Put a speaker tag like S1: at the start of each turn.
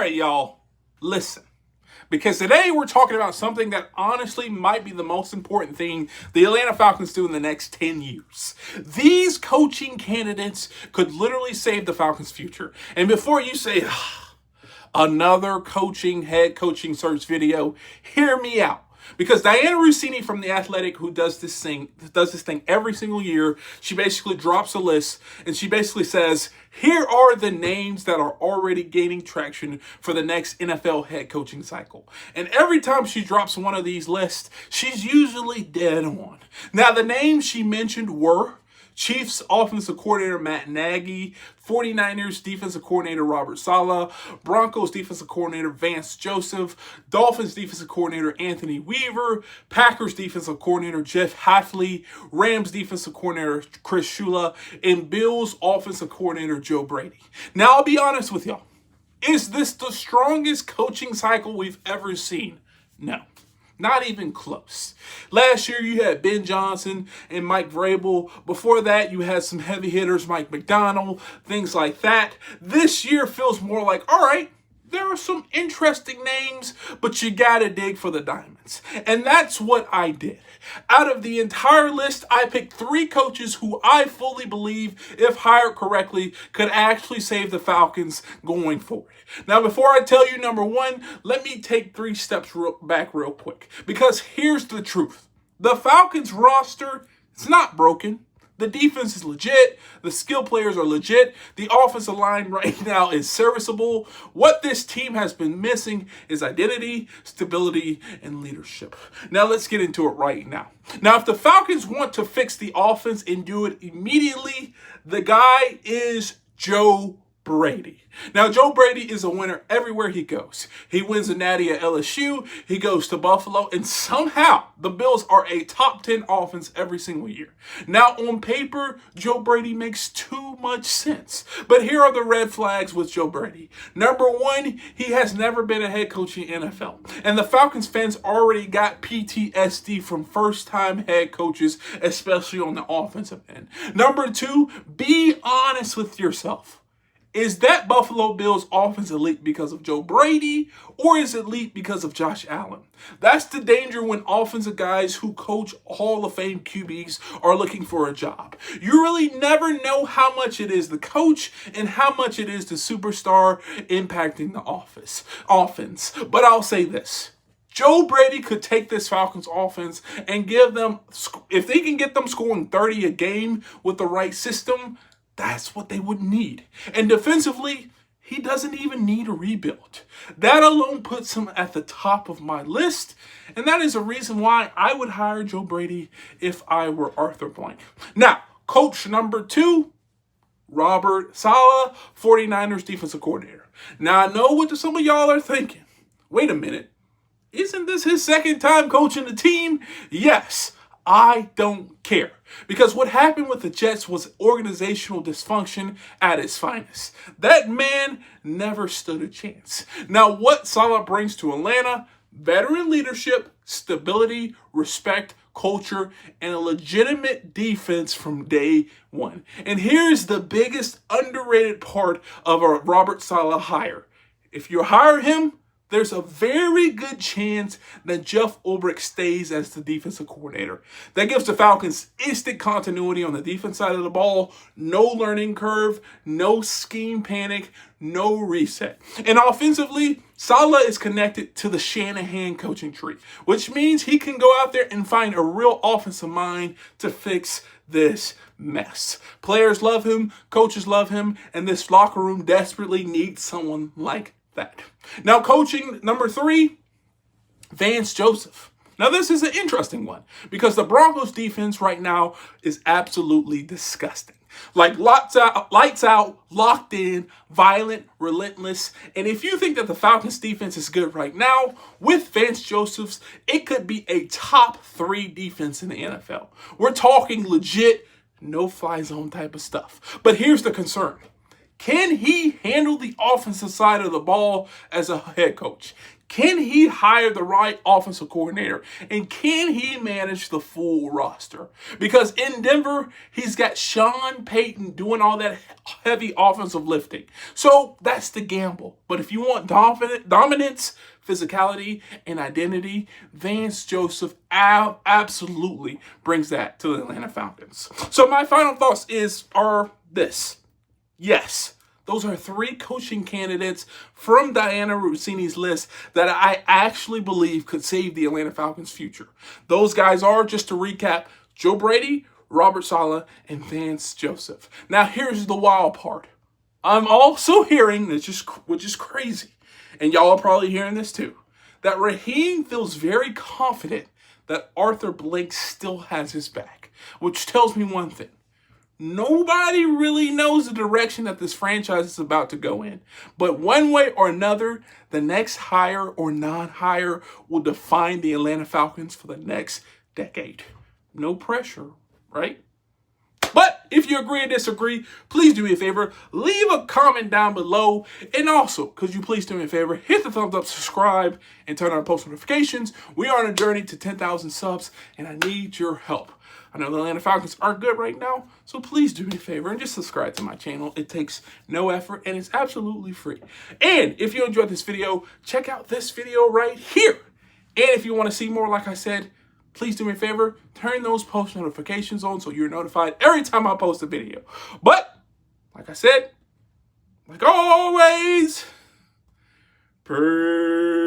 S1: right, y'all, listen. Because today we're talking about something that honestly might be the most important thing the Atlanta Falcons do in the next 10 years. These coaching candidates could literally save the Falcons' future. And before you say, another head coaching search video, hear me out. Because Diana Russini from The Athletic, who does this thing every single year, she basically drops a list and she basically says, here are the names that are already gaining traction for the next NFL head coaching cycle. And every time she drops one of these lists, she's usually dead on. Now, the names she mentioned were Chiefs offensive coordinator Matt Nagy, 49ers defensive coordinator Robert Saleh, Broncos defensive coordinator Vance Joseph, Dolphins defensive coordinator Anthony Weaver, Packers defensive coordinator Jeff Hafley, Rams defensive coordinator Chris Shula, and Bills offensive coordinator Joe Brady. Now, I'll be honest with y'all. Is this the strongest coaching cycle we've ever seen? No. Not even close. Last year, you had Ben Johnson and Mike Vrabel. Before that, you had some heavy hitters, Mike McDonald, things like that. This year feels more like, all right, there are some interesting names, but you got to dig for the diamonds. And that's what I did. Out of the entire list, I picked 3 coaches who I fully believe, if hired correctly, could actually save the Falcons going forward. Now, before I tell you number 1, let me take 3 steps back real quick. Because here's the truth. The Falcons roster, it's not broken. The defense is legit. The skill players are legit. The offensive line right now is serviceable. What this team has been missing is identity, stability, and leadership. Now let's get into it right now. Now, if the Falcons want to fix the offense and do it immediately, the guy is Joe Brady. Now, Joe Brady is a winner everywhere he goes. He wins a natty at LSU, he goes to Buffalo, and somehow the Bills are a top 10 offense every single year. Now, on paper, Joe Brady makes too much sense. But here are the red flags with Joe Brady. Number 1, he has never been a head coach in the NFL. And the Falcons fans already got PTSD from first-time head coaches, especially on the offensive end. Number 2, be honest with yourself. Is that Buffalo Bills offense elite because of Joe Brady, or is it elite because of Josh Allen? That's the danger when offensive guys who coach Hall of Fame QBs are looking for a job. You really never know how much it is the coach and how much it is the superstar impacting the offense. But I'll say this. Joe Brady could take this Falcons offense and give them, if they can get them scoring 30 a game with the right system, that's what they would need. And defensively, he doesn't even need a rebuild. That alone puts him at the top of my list. And that is a reason why I would hire Joe Brady if I were Arthur Blank. Now, coach number 2, Robert Saleh, 49ers defensive coordinator. Now, I know what some of y'all are thinking. Wait a minute. Isn't this his second time coaching the team? Yes. I don't care. Because what happened with the Jets was organizational dysfunction at its finest. That man never stood a chance. Now, what Saleh brings to Atlanta? Veteran leadership, stability, respect, culture, and a legitimate defense from day one. And here's the biggest underrated part of a Robert Saleh hire. If you hire him, there's a very good chance that Jeff Ulbrich stays as the defensive coordinator. That gives the Falcons instant continuity on the defense side of the ball, no learning curve, no scheme panic, no reset. And offensively, Saleh is connected to the Shanahan coaching tree, which means he can go out there and find a real offensive mind to fix this mess. Players love him, coaches love him, and this locker room desperately needs someone like that. Now, coaching number 3, Vance Joseph. Now, this is an interesting one because the Broncos defense right now is absolutely disgusting. Like lights out, locked in, violent, relentless. And if you think that the Falcons defense is good right now, with Vance Joseph's, it could be a top 3 defense in the NFL. We're talking legit, no-fly zone type of stuff. But here's the concern. Can he handle the offensive side of the ball as a head coach? Can he hire the right offensive coordinator? And can he manage the full roster? Because in Denver, he's got Sean Payton doing all that heavy offensive lifting. So that's the gamble. But if you want dominance, physicality, and identity, Vance Joseph absolutely brings that to the Atlanta Falcons. So my final thoughts are this. Yes, those are 3 coaching candidates from Diana Russini's list that I actually believe could save the Atlanta Falcons' future. Those guys are, just to recap, Joe Brady, Robert Saleh, and Vance Joseph. Now, here's the wild part. I'm also hearing, which is crazy, and y'all are probably hearing this too, that Raheem feels very confident that Arthur Blank still has his back, which tells me one thing. Nobody really knows the direction that this franchise is about to go in. But one way or another, the next hire or non-hire will define the Atlanta Falcons for the next decade. No pressure, right? But if you agree or disagree, please do me a favor, leave a comment down below. And also, could you please do me a favor, hit the thumbs up, subscribe, and turn on post notifications. We are on a journey to 10,000 subs, and I need your help. I know the Atlanta Falcons aren't good right now, so please do me a favor and just subscribe to my channel. It takes no effort, and it's absolutely free. And if you enjoyed this video, check out this video right here. And if you want to see more, like I said, please do me a favor, turn those post notifications on so you're notified every time I post a video. But, like I said, like always, peace.